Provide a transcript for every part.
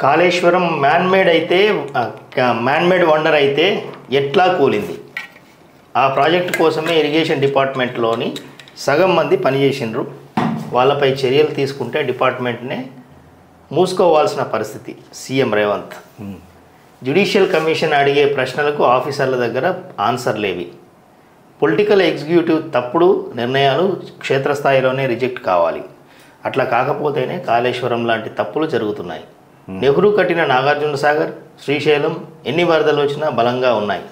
Kaleshwaram man-made అయితే man-made wonder అయితే ఎట్లా కూలింది? ఆ ప్రాజెక్టు కోసమే ఇరిగేషన్ డిపార్ట్మెంట్లోని సగం మంది పనిచేసిండ్రు. వాళ్ళపై చర్యలు తీసుకుంటే డిపార్ట్మెంట్నే మూసుకోవాల్సిన పరిస్థితి. సీఎం రేవంత్ జ్యుడిషియల్ కమిషన్ అడిగే ప్రశ్నలకు ఆఫీసర్ల దగ్గర ఆన్సర్లేవి. పొలిటికల్ ఎగ్జిక్యూటివ్ తప్పుడు నిర్ణయాలు క్షేత్రస్థాయిలోనే రిజెక్ట్ కావాలి. అట్లా కాకపోతేనే కాళేశ్వరం లాంటి తప్పులు జరుగుతున్నాయి. నెహ్రూ కట్టిన నాగార్జున సాగర్, శ్రీశైలం ఎన్ని వరదలు వచ్చినా బలంగా ఉన్నాయి.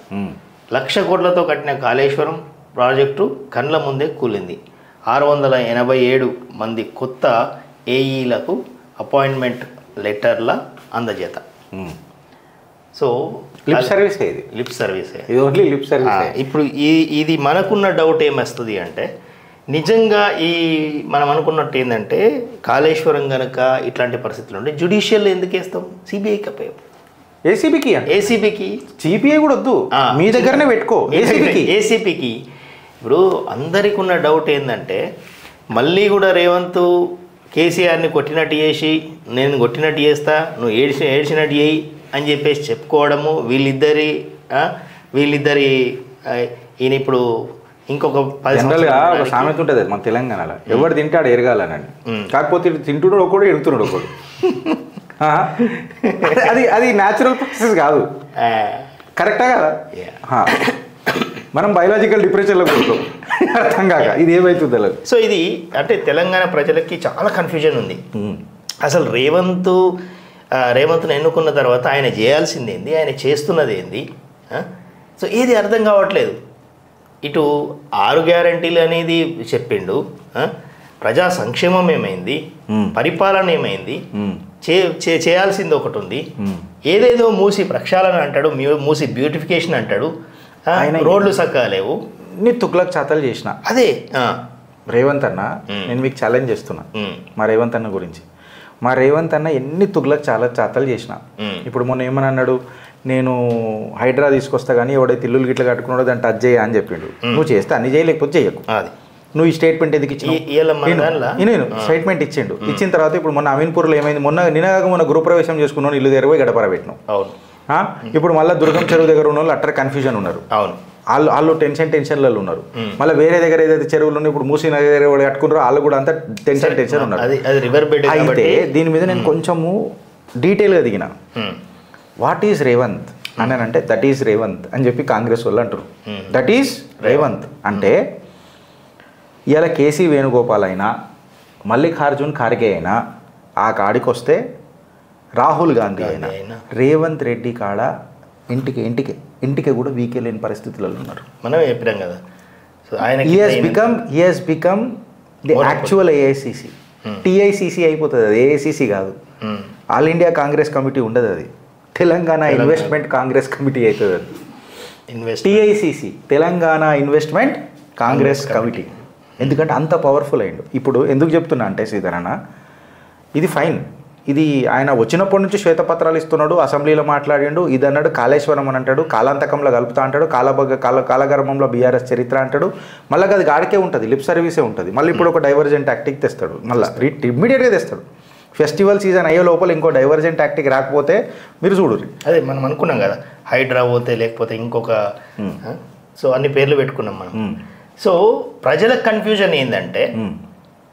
1,00,000 కోట్లతో కట్టిన కాళేశ్వరం ప్రాజెక్టు కండ్ల ముందే కూలింది. 687 మంది కొత్త ఏఈలకు అపాయింట్మెంట్ లెటర్ల అందజేత. సో లిప్ సర్వీసే, ఇది ఓన్లీ లిప్ సర్వీస్. ఇప్పుడు ఇది మనకున్న డౌట్ ఏమొస్తుంది అంటే, నిజంగా మనం అనుకున్నట్టు ఏంటంటే కాళేశ్వరం కనుక ఇట్లాంటి పరిస్థితులు ఉంటే జ్యుడిషియల్ ఎందుకు వేస్తాం? సిబిఐకి అప్పయ్యాం, ఏసీబీకి. సిబిఐ కూడా వద్దు, మీ దగ్గరనే పెట్టుకో. ఏసీపీకి. ఇప్పుడు అందరికి ఉన్న డౌట్ ఏంటంటే, మళ్ళీ కూడా రేవంత్ కేసీఆర్ని కొట్టినట్టు చేసి నేను కొట్టినట్టు చేస్తా, నువ్వు ఏడ్చినట్టు చేయి అని చెప్పేసి చెప్పుకోవడము. వీళ్ళిద్దరి ఈయన ఇప్పుడు ఇంకొక జనరల్గా ఒక సామెత ఉంటుంది మన తెలంగాణలో, ఎవరు తింటాడు ఎరగాలనండి. కాకపోతే తింటున్నాడు ఒకడు, ఎడుతున్నాడు ఒకడు. అది న్యాచురల్ ప్రాసెస్ కాదు, కరెక్టా కదా? మనం బయలాజికల్ డిప్రెషన్లో కూర్చోం, అర్థం కాక ఇది ఏమవుతుంది తెలియదు. సో ఇది అంటే తెలంగాణ ప్రజలకి చాలా కన్ఫ్యూజన్ ఉంది. అసలు రేవంత్ను ఎన్నుకున్న తర్వాత ఆయన చేయాల్సింది ఏంది, ఆయన చేస్తున్నది ఏంది? సో ఏది అర్థం కావట్లేదు. ఇటు 6 గ్యారంటీలు అనేది చెప్పిండు, ప్రజా సంక్షేమం ఏమైంది, పరిపాలన ఏమైంది, చేయాల్సింది ఒకటి ఉంది. ఏదేదో మూసి ప్రక్షాళన అంటాడు, మూసి బ్యూటిఫికేషన్ అంటాడు, రోడ్లు చక్కగా లేవు. నీ తుగ్లక్ చాతలు చేసిన అదే రేవంత్ అన్న. నేను మీకు ఛాలెంజ్ చేస్తున్నా మా రేవంత్ అన్న గురించి. మా రేవంత్ అన్న ఎన్ని తుగ్లక్ చాతలు చేసిన. ఇప్పుడు మొన్న ఏమని అన్నాడు, నేను హైడ్రా తీసుకొస్తా కానీ ఎవడైతే ఇల్లులు గిట్ల కట్టుకున్నాడో దాన్ని టచ్ చేయ అని చెప్పిండు. నువ్వు చేస్తే అన్ని చేయలేకపోతే చేయకు. నువ్వు ఈ స్టేట్మెంట్ ఎందుకు ఇచ్చి నేను స్టేట్మెంట్ ఇచ్చిండు. ఇచ్చిన తర్వాత ఇప్పుడు మొన్న అమీన్పూర్లో ఏమైంది, మొన్న గృహప్రవేశం చేసుకున్నాను, ఇల్లు దగ్గర పోయి గడపర పెట్టినాం. ఇప్పుడు మళ్ళీ దుర్గం చెరువు దగ్గర ఉన్న వాళ్ళు అట్టర్ కన్ఫ్యూజన్ ఉన్నారు. వాళ్ళు టెన్షన్లలో ఉన్నారు. మళ్ళీ వేరే దగ్గర ఏదైతే చెరువులు ఉన్నాయి, ఇప్పుడు మూసీ నగర్ దగ్గర కట్టుకున్నారో వాళ్ళు కూడా అంతా టెన్షన్ ఉన్నారు. అయితే దీని మీద నేను కొంచెము డీటెయిల్గా దిగిన. వాట్ ఈజ్ రేవంత్ అని అంటే దట్ ఈజ్ రేవంత్ అని చెప్పి కాంగ్రెస్ వాళ్ళు అంటారు. దట్ ఈజ్ రేవంత్ అంటే ఇవాళ కేసీ వేణుగోపాల్ అయినా మల్లికార్జున్ ఖార్గే అయినా ఆ కాడికి వస్తే, రాహుల్ గాంధీ అయినా రేవంత్ రెడ్డి కాడ ఇంటికి కూడా వీకే లేని పరిస్థితులలో ఉన్నారు. మనమే చెప్పినాం కదా. సో ఆయన he has become the actual AICC. TICC అయిపోతుంది, అది ఏఐసిసి కాదు. ఆల్ ఇండియా కాంగ్రెస్ కమిటీ ఉండదు, అది తెలంగాణ ఇన్వెస్ట్మెంట్ కాంగ్రెస్ కమిటీ అవుతుంది. అది టీఐసిసి, తెలంగాణ ఇన్వెస్ట్మెంట్ కాంగ్రెస్ కమిటీ. ఎందుకంటే అంత పవర్ఫుల్ అయిండు. ఇప్పుడు ఎందుకు చెప్తున్నా అంటే శ్రీధరన్న, ఇది ఫైన్, ఇది ఆయన వచ్చినప్పటి నుంచి శ్వేతపత్రాలు ఇస్తున్నాడు, అసెంబ్లీలో మాట్లాడిండు, ఇది అన్నాడు, కాళేశ్వరం అని అంటాడు, కాలాంతకంలో కలుపుతా అంటాడు, కాలగర్భంలో బీఆర్ఎస్ చరిత్ర అంటాడు. మళ్ళీ అది గాడికే ఉంటుంది, లిప్ సర్వీసే ఉంటుంది. మళ్ళీ ఇప్పుడు ఒక డైవర్జెంట్ టాక్టిక్ తెస్తాడు, మళ్ళీ ఇమ్మీడియట్గా తెస్తాడు. ఫెస్టివల్ సీజన్ అయ్యే లోపల ఇంకో డైవర్జెంట్ టాక్టిక్ రాకపోతే మీరు చూడరు. అదే మనం అనుకున్నాం కదా, హైడ్రా పోతే లేకపోతే ఇంకొక, సో అన్ని పేర్లు పెట్టుకున్నాం మనం. సో ప్రజల కన్ఫ్యూజన్ ఏంటంటే,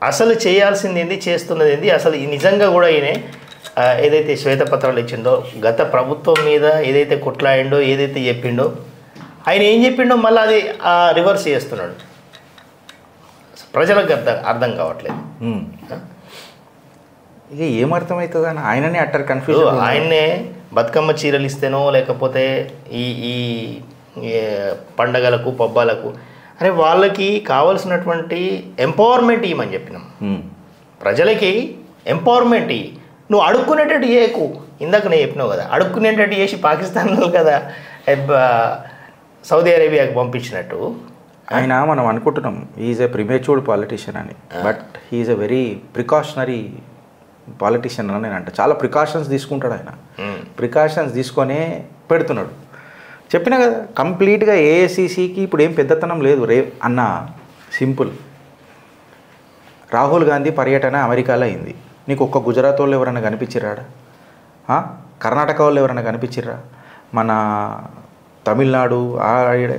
అసలు చేయాల్సింది ఏంది, చేస్తున్నది ఏంది, అసలు నిజంగా కూడా ఈయన ఏదైతే శ్వేతపత్రాలు ఇచ్చిండో, గత ప్రభుత్వం మీద ఏదైతే కొట్లాడిండో, ఏదైతే చెప్పిండో, ఆయన ఏం చెప్పిండో మళ్ళీ అది రివర్స్ చేస్తున్నాడు. ప్రజలకు అర్థం కావట్లేదు. ఇక ఏమర్థమవుతుంది అని ఆయననే అట్టర్ కన్ఫ్యూజన్. ఆయన్నే బతుకమ్మ చీరలు ఇస్తేనో లేకపోతే ఈ పండగలకు పబ్బాలకు, అరే వాళ్ళకి కావాల్సినటువంటి ఎంపవర్మెంట్ ఇవ్వమని చెప్పినాం. ప్రజలకి ఎంపవర్మెంట్ ఇవ్వి. నువ్వు అడుక్కునేటట్టు చేయకు. ఇందాక నేను చెప్పినావు కదా, అడుక్కునేటట్టు చేసి పాకిస్తాన్లో కదా సౌదీ అరేబియాకి పంపించినట్టు. ఆయన మనం అనుకుంటున్నాం ఈజ్ ఎ ప్రిమేచ్యూర్డ్ పాలిటిషియన్ అని, but he is a very precautionary politician అని నేను అంటే. చాలా ప్రికాషన్స్ తీసుకుంటాడు ఆయన, ప్రికాషన్స్ తీసుకొనే పెడుతున్నాడు. చెప్పినా కదా, కంప్లీట్గా ఏఐసిసికి ఇప్పుడు ఏం పెద్దతనం లేదు అన్న. సింపుల్, రాహుల్ గాంధీ పర్యటన అమెరికాలో అయింది. నీకు ఒక్క గుజరాత్ వాళ్ళు ఎవరైనా కనిపించారా? కర్ణాటక వాళ్ళు ఎవరైనా కనిపించిర్రా? మన తమిళనాడు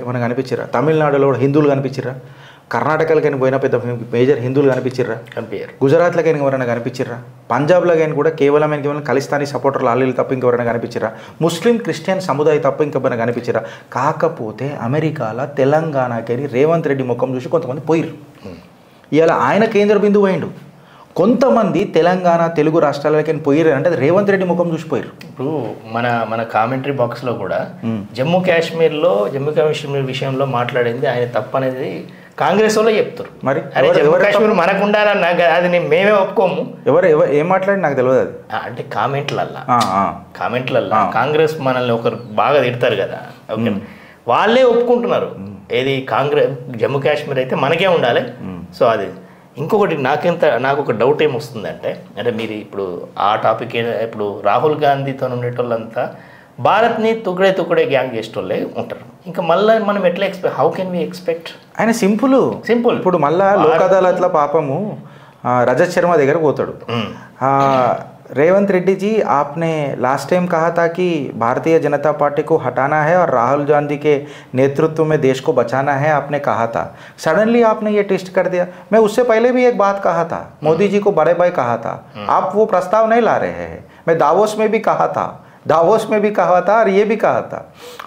ఏమైనా కనిపించిర్రా? తమిళనాడులో కూడా హిందువులు కనిపించిర్రా? కర్ణాటకలకైనా పోయినా పెద్ద మేజర్ హిందువులు కనిపించిర్రా? కనిపించారు. గుజరాత్లకైనా ఎవరైనా కనిపించిర్రా? పంజాబ్లోకైనా కూడా కేవలం ఖలిస్తానీ సపోర్టర్లు ఆలీలు తప్ప ఇంకెవరైనా కనిపించిర్రా? ముస్లిం క్రిస్టియన్ సముదాయం తప్ప ఇంకెవరైనా కనిపించిర్రా? కాకపోతే అమెరికాలో తెలంగాణకని రేవంత్ రెడ్డి ముఖం చూసి కొంతమంది పోయిర్రు. ఇవాళ ఆయన కేంద్ర బిందువు అయిండు. కొంతమంది తెలంగాణ తెలుగు రాష్ట్రాలకి పోయిర్రు అంటే రేవంత్ రెడ్డి ముఖం చూసిపోయారు. ఇప్పుడు మన కామెంటరీ బాక్స్లో కూడా జమ్మూ కాశ్మీర్ విషయంలో మాట్లాడింది ఆయన తప్పనేది కాంగ్రెస్ వాళ్ళు చెప్తారు. మరి జమ్మూ కాశ్మీర్ మనకు ఉండాలన్నా అది మేమే ఒప్పుకోము. ఎవరు ఏం మాట్లాడి నాకు తెలియదు. అది అంటే కామెంట్లల్లా కాంగ్రెస్ మనల్ని ఒకరు బాగా తిడతారు కదా, ఓకే, వాళ్ళే ఒప్పుకుంటున్నారు ఏది కాంగ్రెస్ జమ్మూ కాశ్మీర్ అయితే మనకే ఉండాలి. సో అది ఇంకొకటి నాకు ఒక డౌట్ ఏమొస్తుందంటే, అంటే మీరు ఇప్పుడు ఆ టాపిక్ ఇప్పుడు రాహుల్ గాంధీతో ఉండేటోళ్ళంతా భారత్ని తుక్కడే గ్యాంగ్ చేసేటోళ్ళే ఉంటారు. ఇంకా మళ్ళీ మనం ఎట్లా హౌ కెన్ వి ఎక్స్పెక్ట్? ఆయన సింపుల్ ఇప్పుడు మళ్ళా లోక్ అదాలత్లో పాపము రజత్ శర్మ దగ్గర పోతాడు. रेवंत रेड्डी जी, आपने लास्ट टाइम कहा था कि भारतीय जनता पार्टी को हटाना है और राहुल गांधी के नेतृत्व में देश को बचाना है, आपने कहा था. सडनली आपने ये ट्विस्ट कर दिया. मैं उससे पहले भी एक बात कहा था, मोदी जी को बड़े भाई कहा था, आप वो प्रस्ताव नहीं ला रहे हैं. मैं दावोस में भी कहा था और ये भी कहा था.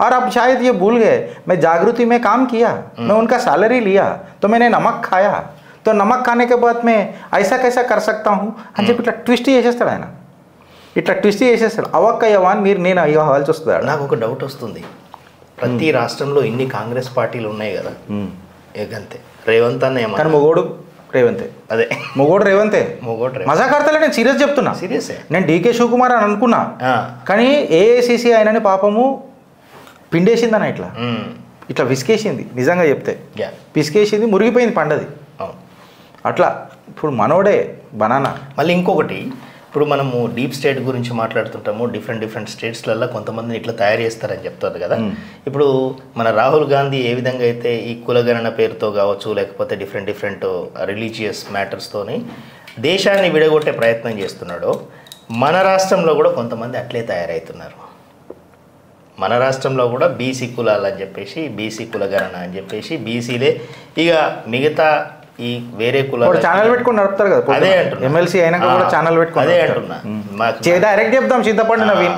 और अब शायद ये भूल गए, मैं जागृति में काम किया, मैं उनका सैलरी लिया तो मैंने नमक खाया, तो नमक खाने के बाद मैं ऐसा कैसा कर सकता हूँ అని చెప్పి ఇట్లా ట్విస్ట్ చేసేస్తాడు ఆయన. ఇట్లా ట్విస్ట్ చేసేస్తాడు. అవక్కయ్యవాన్ మీరు నేను అవ్వాల్సి వస్తుంది. నాకు ఒక డౌట్ వస్తుంది, ప్రతి రాష్ట్రంలో ఇన్ని కాంగ్రెస్ పార్టీలు ఉన్నాయి కదా, ఏకంతే రేవంత్ అన్న కానీ మొగోడు రేవంతే, అదే మొగోడు రేవంతే. మజా కడతలే, నేను సీరియస్ చెప్తున్నా. సీరియస్ నేను డీకే శివకుమార్ అని అనుకున్నా, కానీ ఏఐసిసి ఆయనని పాపము పిండేసిందని ఇట్లా విసికేసింది. నిజంగా చెప్తే పిసికేసింది, మురిగిపోయింది పండది అట్లా. ఇప్పుడు మనోడే బనానా. మళ్ళీ ఇంకొకటి, ఇప్పుడు మనము డీప్ స్టేట్ గురించి మాట్లాడుతుంటాము, డిఫరెంట్ స్టేట్స్లలో కొంతమందిని ఇట్లా తయారు చేస్తారని చెప్తారు కదా. ఇప్పుడు మన రాహుల్ గాంధీ ఏ విధంగా అయితే ఈ కులగణన పేరుతో కావచ్చు, లేకపోతే డిఫరెంట్ రిలీజియస్ మ్యాటర్స్తోని దేశాన్ని విడగొట్టే ప్రయత్నం చేస్తున్నాడో, మన రాష్ట్రంలో కూడా కొంతమంది అట్లే తయారవుతున్నారు. మన రాష్ట్రంలో కూడా బీసీ కులాలు అని చెప్పేసి, బీసీ కులగణన అని చెప్పేసి, బీసీలే ఇక మిగతా ఈ వేరే కులాలు ఛానల్ పెట్టుకుని నడుపుతారు కదా. అదే అంటున్నా, ఎమ్మెల్సీ అయినాక కూడా ఛానల్ పెట్టుకుని. అదే అంటున్నా, డైరెక్ట్ చెప్తాం చింతపండు నవీన్,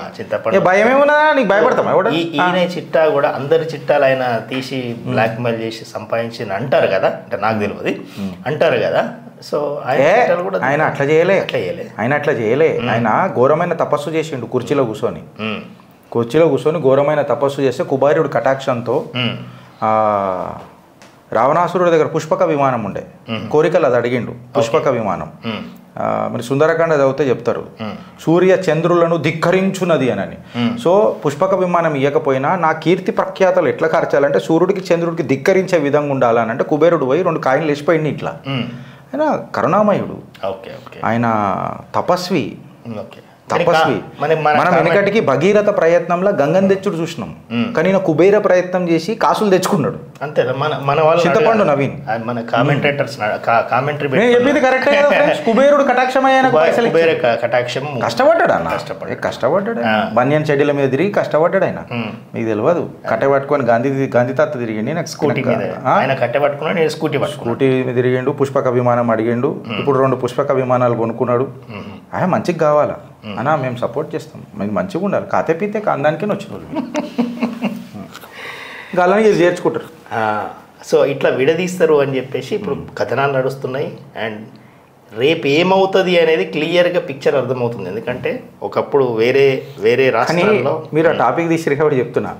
భయం ఏమన్నా నీకు భయపడతాం. ఈయన చిట్టా కూడా అందరి చిట్టాలు ఆయన తీసి బ్లాక్ మెయిల్ చేసి సంపాదించి అంటారు కదా, అంటే నాకు తెలియదు అంటారు కదా. సో ఆయన అట్లా చేయలే. ఆయన ఘోరమైన తపస్సు చేసిండు కుర్చీలో కూర్చొని ఘోరమైన తపస్సు చేస్తే కుబారుడు కటాక్షంతో రావణాసురుడి దగ్గర పుష్పక విమానం ఉండే, కోరికలు అది అడిగిండు, పుష్పక విమానం. మరి సుందరకాండ చదివితే చెప్తారు, సూర్య చంద్రులను ధిక్కరించున్నది అని. సో పుష్పక విమానం ఇవ్వకపోయినా నా కీర్తి ప్రఖ్యాతలు ఎట్లా ఖర్చాలంటే సూర్యుడికి చంద్రుడికి ధిక్కరించే విధంగా ఉండాలని అంటే కుబేరుడు పోయి 2 కాయిన్లు వేసిపోయింది ఇట్లా. ఆయన కరుణామయుడు, ఆయన తపస్వి. మనం వెనకటికి భగీరథ ప్రయత్నంలో గంగన్ తెచ్చుడు చూసినాం, కానీ ఈయన కుబేర ప్రయత్నం చేసి కాసులు తెచ్చుకున్నాడు. అంతే మన వాళ్ళు చింతపండు నవీన్ మన కామెంటేటర్స్ కామెంటరీ చెప్పింది కరెక్టే. కుబేరుడు కటాక్షమయ్యాన కటాక్షం కష్టపడ్డాడు అన్న, కష్టపడ్డాడు. బనియన్ చెడ్డీల మీద తిరిగి కష్టపడ్డాడు ఆయన. మీకు తెలియదు, కట్టె పట్టుకొని గాంధీ తాత తిరిగిండి, నాకు స్కూటీ కట్టె పట్టుకున్నాడు, స్కూటీ మీద తిరిగిండు, పుష్పక విమానం అడిగిండు, ఇప్పుడు 2 పుష్పక విమానాలు కొనుక్కున్నాడు. ఆయన మంచిగా కావాలా అన్నా, మేము సపోర్ట్ చేస్తాం, మీకు మంచిగా ఉండాలి, కాతే పీతే కాందానికే వచ్చిన వాళ్ళు గాలని చేర్చుకుంటారు. సో ఇట్లా విడదీస్తారు అని చెప్పేసి ఇప్పుడు కథనాలు నడుస్తున్నాయి. అండ్ రేపు ఏమవుతుంది అనేది క్లియర్గా పిక్చర్ అర్థమవుతుంది. ఎందుకంటే ఒకప్పుడు వేరే రాష్ట్రాల్లో మీరు ఆ టాపిక్ తీసి కాబట్టి చెప్తున్నా,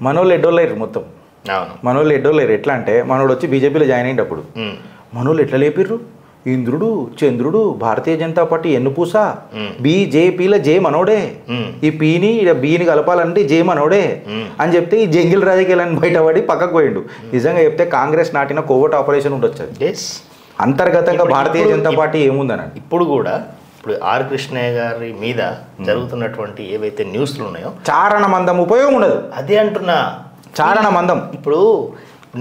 మనోళ్ళు ఎడ్డోళ్ళారు మొత్తం. మనోళ్ళు ఎడ్డోళ్ళారు. ఎట్లా అంటే మనోడు వచ్చి బీజేపీలో జాయిన్ అయ్యేటప్పుడు మనోళ్ళు ఎట్లా లేపిర్రు, ఇంద్రుడు చంద్రుడు భారతీయ జనతా పార్టీ ఎన్నుపూస, బీజేపీలో జే మనోడే, ఈ పీని బీని కలపాలంటే జే మనోడే అని చెప్తే ఈ జంగిల్ రాజకీయాలను బయటపడి పక్కకు పోయిండు. నిజంగా చెప్తే కాంగ్రెస్ నాటిన కోవట్ ఆపరేషన్ ఉండొచ్చు. అంతర్గతంగా భారతీయ జనతా పార్టీ ఏముందని ఇప్పుడు ఆర్ కృష్ణయ్య గారి మీద జరుగుతున్నటువంటి ఏవైతే న్యూస్లు ఉన్నాయో చారణ మందం ఉపయోగం ఉండదు. అదే అంటున్నా, చారణ మందం. ఇప్పుడు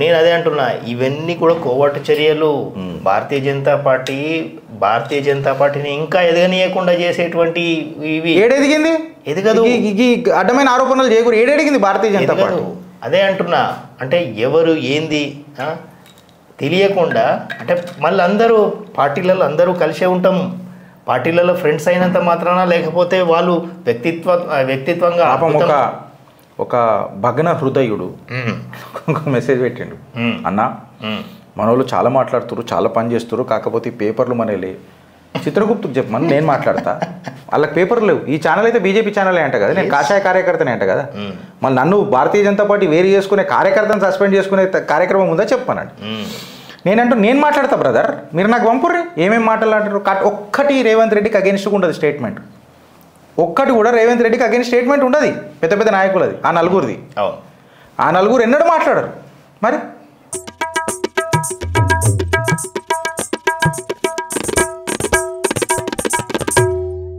నేను అదే అంటున్నా, ఇవన్నీ కూడా కోవట్ చర్యలు. భారతీయ జనతా పార్టీని ఇంకా ఎదగనీయకుండా చేసేటువంటి ఇవి. ఏడెదిగింది ఎదగదు. ఈ అడ్డమైన ఆరోపణలు చేయకూడదు. ఏడడిగింది భారతీయ జనతా పార్టీ. అదే అంటున్నా, అంటే ఎవరు ఏంది తెలియకుండా, అంటే మళ్ళీ అందరూ పార్టీలలో అందరూ కలిసే ఉంటాం, పార్టీలలో ఫ్రెండ్స్ అయినంత మాత్రాన, లేకపోతే వాళ్ళు వ్యక్తిత్వంగా ఒక భగ్న హృదయుడు ఒక మెసేజ్ పెట్టిండు, అన్న మనోళ్ళు చాలా మాట్లాడుతున్నారు, చాలా పని చేస్తున్నారు, కాకపోతే ఈ పేపర్లు మనలే, చిత్రగుప్తుకు చెప్పమని నేను మాట్లాడతా, వాళ్ళకి పేపర్లు లేవు. ఈ ఛానల్ అయితే బీజేపీ ఛానలే అంట కదా, నేను కాషాయ కార్యకర్తనే అంట కదా, మళ్ళీ నన్ను భారతీయ జనతా పార్టీ వేరు చేసుకునే కార్యకర్తను సస్పెండ్ చేసుకునే కార్యక్రమం ఉందా చెప్పానండి. నేను మాట్లాడతా బ్రదర్, మీరు నాకు పంపుర్రి ఏమేమి మాట్లాడారు. ఒక్కటి రేవంత్ రెడ్డికి అగెన్స్ట్గా ఉండదు స్టేట్మెంట్, ఒక్కటి కూడా రేవంత్ రెడ్డికి అగెన్స్ట్ స్టేట్మెంట్ ఉండదు పెద్ద పెద్ద నాయకులది, ఆ నలుగురిది. ఆ నలుగురు ఎన్నడూ మాట్లాడరు. మరి